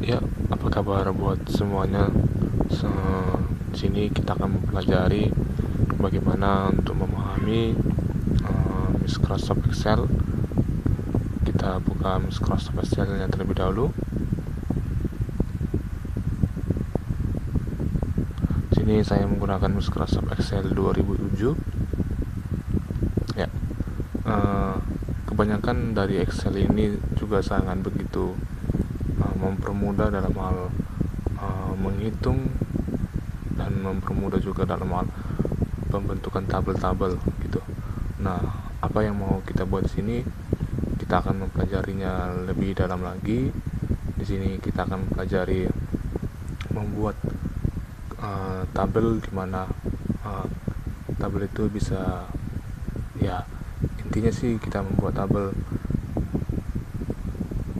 Ya, apa kabar buat semuanya? Sini kita akan mempelajari bagaimana untuk memahami Microsoft Excel. Kita buka Microsoft Excel-nya terlebih dahulu. Sini saya menggunakan Microsoft Excel 2007. Ya, kebanyakan dari Excel ini juga sangat begitu mempermudah dalam hal menghitung dan mempermudah juga dalam hal pembentukan tabel-tabel gitu. Nah, apa yang mau kita buat di sini? Kita akan mempelajarinya lebih dalam lagi. Di sini kita akan mempelajari membuat tabel, di mana tabel itu bisa, ya intinya sih kita membuat tabel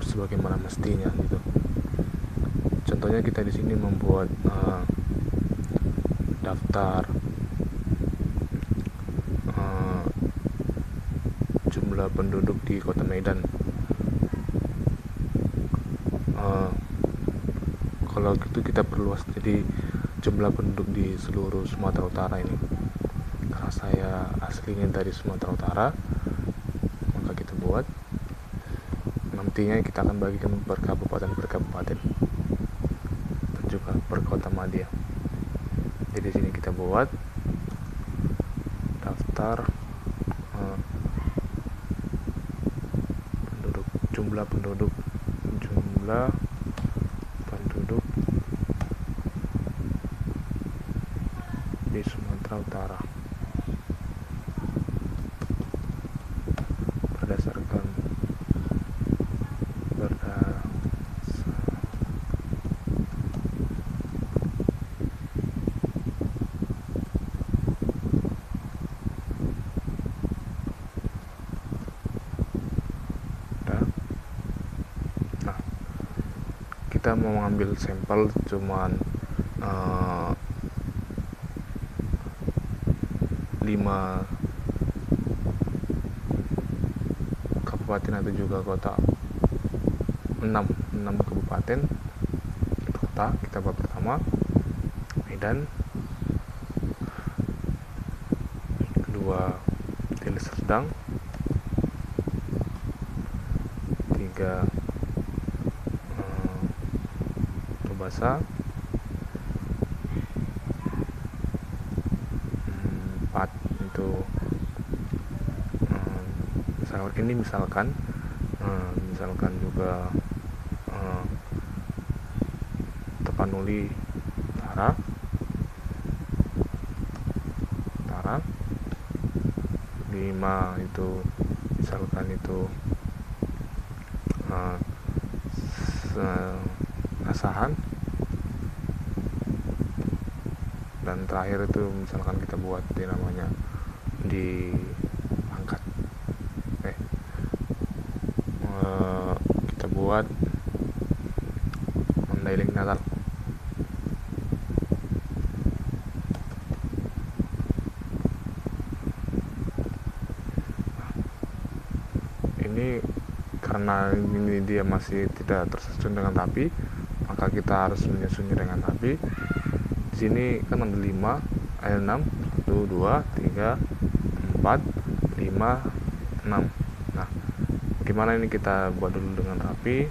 sebagaimana mestinya gitu. Contohnya kita di sini membuat daftar jumlah penduduk di Kota Medan. Kalau gitu kita perluas jadi jumlah penduduk di seluruh Sumatera Utara ini. Karena saya aslinya dari Sumatera Utara, maka kita buat. Nantinya kita akan bagikan per kabupaten dan juga per kota madya. Jadi sini kita buat daftar jumlah penduduk di Sumatera Utara berdasarkan kita mau mengambil sampel cuman 5 kabupaten atau juga kota, 6 kabupaten kota. Kita buat pertama Medan, kedua Deli Serdang, 3 Tobasa, 4 itu misalkan juga Tapanuli Utara, 5 itu misalkan itu Asahan, dan terakhir itu misalkan kita buat namanya di Angkat. Kita buat Mandailing Natal. Ini karena ini dia masih tidak tersusun dengan rapi, maka kita harus menyusunnya dengan rapi. Di sini kan ada 5, ada 6, 1, 2, 3, 4, 5, 6. Nah, bagaimana ini kita buat dulu dengan rapi.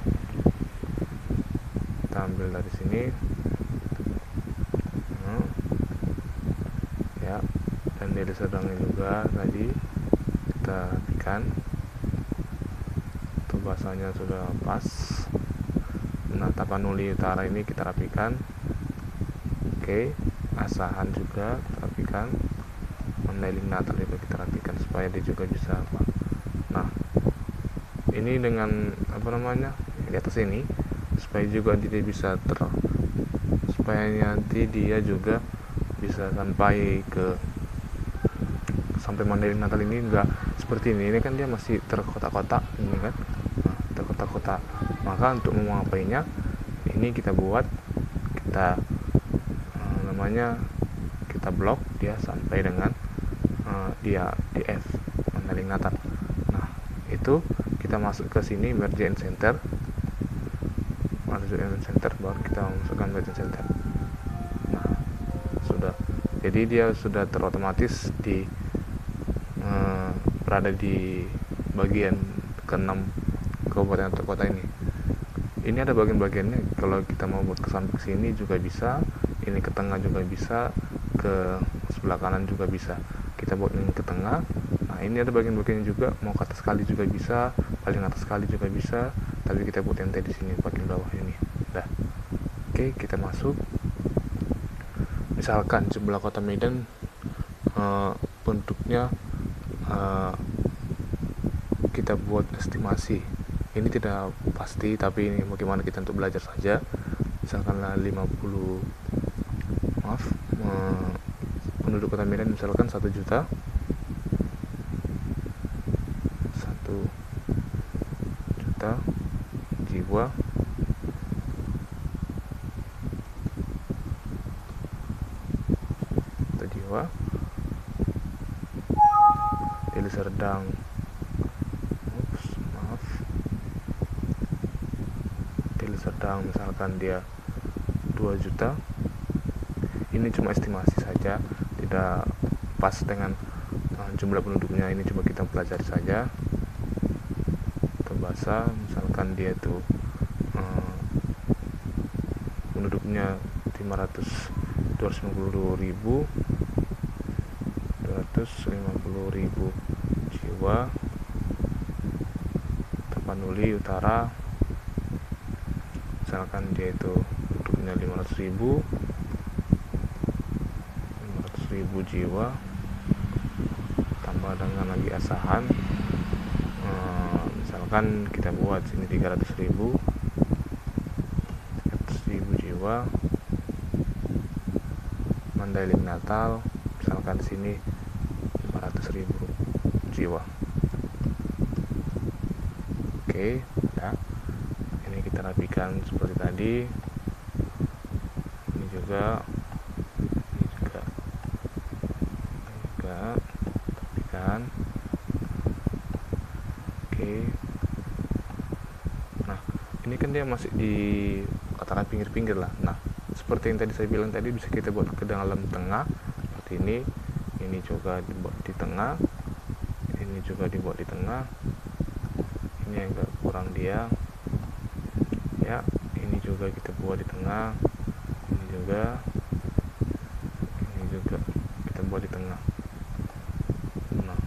Kita ambil dari sini, ya, dan dari sedangnya juga tadi kita rapikan. Itu bahasanya sudah pas. Nah, Tapanuli Utara ini kita rapikan. Oke, Asahan juga kita rapikan. Mandailing Natal juga kita rapikan supaya dia juga bisa apa. Nah, ini dengan di atas ini supaya juga dia bisa supaya nanti dia juga bisa sampai Mandailing Natal ini enggak seperti ini kan dia masih terkotak-kotak ini kan. Nah, terkotak-kotak. Maka untuk mengapainya ini kita kita blok dia sampai dengan dia di F Mandailing Natal. Nah, itu kita masuk ke sini merge and center. masuk element center, baru kita masukkan pattern center. Nah, sudah, jadi dia sudah terotomatis di berada di bagian ke-6 kabupaten atau kota ini. Ini ada bagian-bagiannya, kalau kita mau buat ke samping sini juga bisa, ini ke tengah juga bisa, ke sebelah kanan juga bisa. Kita buat ini ke tengah. Nah, ini ada bagian-bagiannya juga, mau ke atas sekali juga bisa, paling atas sekali juga bisa, tapi kita buat ente di sini bagian bawah ini. Dah. Oke, kita masuk. Misalkan jumlah kota Medan bentuknya kita buat estimasi. Ini tidak pasti, tapi ini bagaimana kita untuk belajar saja. Misalkanlah 50, penduduk kota Medan misalkan 1 juta. 1 juta jiwa. Deli Serdang, Deli Serdang misalkan dia 2 juta. Ini cuma estimasi saja, tidak pas dengan jumlah penduduknya. Ini coba kita pelajari saja. Tebasa misalkan dia itu penduduknya 250.000 jiwa. Tapanuli Utara misalkan dia itu penduduknya 500.000 jiwa, tambah dengan lagi Asahan, misalkan kita buat sini 300.000 jiwa. Mandailing Natal misalkan sini 500.000 jiwa. Oke, ya. Ini kita rapikan seperti tadi. Ini juga rapikan. Oke. Nah, ini kan dia masih di katakan pinggir-pinggir lah. Nah, seperti yang tadi saya bilang tadi, bisa kita buat ke dalam tengah seperti ini. Ini juga dibuat di tengah, ini juga dibuat di tengah. Ini agak kurang dia ya. Ini juga kita buat di tengah, ini juga kita buat di tengah. Nah,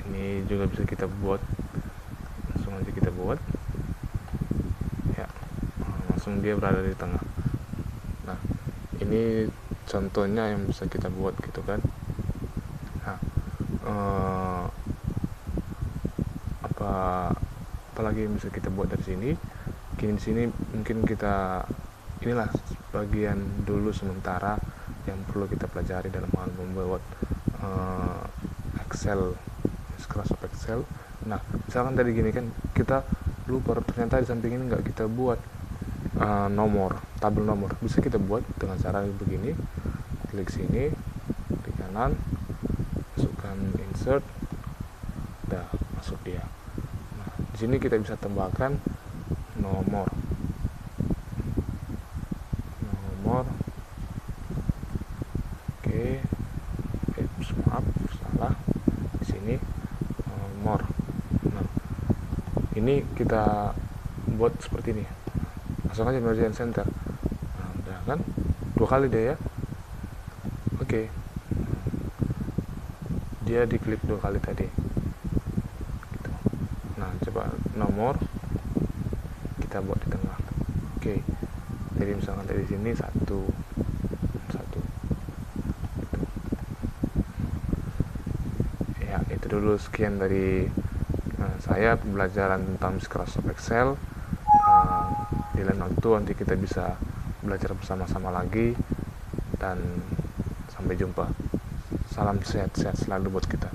ini juga bisa kita buat, langsung aja kita buat ya, langsung dia berada di tengah. Nah, ini contohnya yang bisa kita buat gitu kan. Nah, apalagi yang bisa kita buat dari sini. Di sini mungkin kita, inilah bagian dulu sementara yang perlu kita pelajari dalam hal membuat Excel, Microsoft Excel. Nah, misalkan tadi gini kan, kita lupa ternyata di samping ini nggak kita buat tabel nomor. Bisa kita buat dengan cara begini, klik sini, klik kanan, masukkan insert, udah masuk dia. Nah, di sini kita bisa tambahkan nomor. Oke, maaf salah di sini, nomor. Nah, ini kita buat seperti ini, langsung aja merge center. Nah, udah kan 2 kali deh ya. Oke, dia diklik 2 kali tadi gitu. Nah, coba nomor kita buat di tengah. Oke, jadi misalkan dari sini 1 gitu. Ya, itu dulu sekian dari saya pembelajaran tentang Microsoft Excel. Di lain waktu nanti kita bisa belajar bersama-sama lagi, dan sampai jumpa. Salam sehat-sehat selalu buat kita.